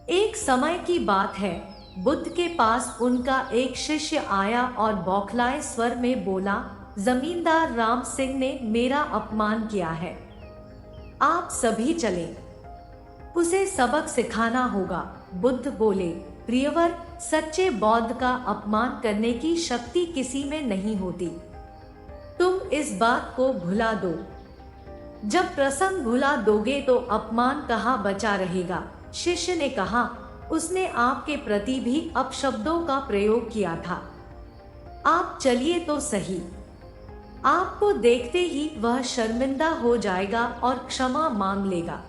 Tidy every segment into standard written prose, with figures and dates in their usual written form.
एक समय की बात है, बुद्ध के पास उनका एक शिष्य आया और बौखलाए स्वर में बोला, जमींदार राम सिंह ने मेरा अपमान किया है। आप सभी चलें, उसे सबक सिखाना होगा। बुद्ध बोले, प्रियवर, सच्चे बौद्ध का अपमान करने की शक्ति किसी में नहीं होती। तुम इस बात को भुला दो। जब प्रसंग भुला दोगे तो अपमान कहाँ बचा रहेगा। शिष्य ने कहा, उसने आपके प्रति भी अपशब्दों का प्रयोग किया था। आप चलिए तो सही। आपको देखते ही वह शर्मिंदा हो जाएगा और क्षमा मांग लेगा।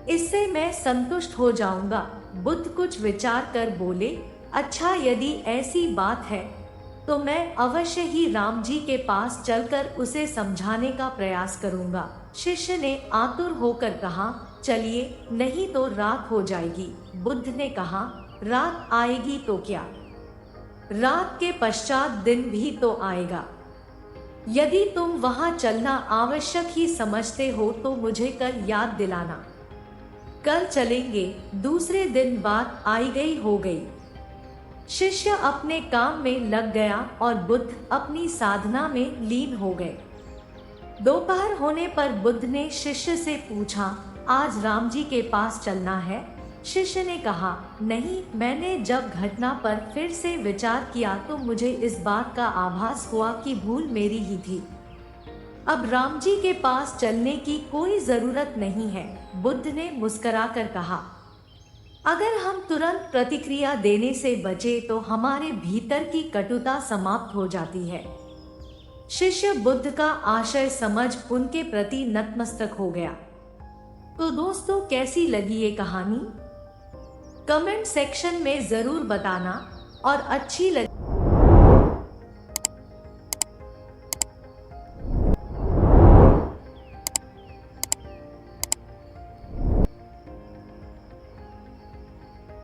इससे मैं संतुष्ट हो जाऊंगा। बुद्ध कुछ विचार कर बोले, अच्छा, यदि ऐसी बात है तो मैं अवश्य ही राम जी के पास चलकर उसे समझाने का प्रयास करूंगा। शिष्य ने आतुर होकर कहा, चलिए, नहीं तो रात हो जाएगी। बुद्ध ने कहा, रात आएगी तो क्या, रात के पश्चात दिन भी तो आएगा। यदि तुम वहां चलना आवश्यक ही समझते हो तो मुझे कल याद दिलाना। कल चलेंगे। दूसरे दिन बात आई गई हो गई। शिष्य अपने काम में लग गया और बुद्ध अपनी साधना में लीन हो गए। दोपहर होने पर बुद्ध ने शिष्य से पूछा, आज राम जी के पास चलना है? शिष्य ने कहा, नहीं, मैंने जब घटना पर फिर से विचार किया तो मुझे इस बात का आभास हुआ कि भूल मेरी ही थी। अब राम जी के पास चलने की कोई जरूरत नहीं है। बुद्ध ने मुस्कुराकर कहा, अगर हम तुरंत प्रतिक्रिया देने से बचे तो हमारे भीतर की कटुता समाप्त हो जाती है। शिष्य बुद्ध का आशय समझ उनके प्रति नतमस्तक हो गया। तो दोस्तों, कैसी लगी ये कहानी? कमेंट सेक्शन में जरूर बताना, और अच्छी लगी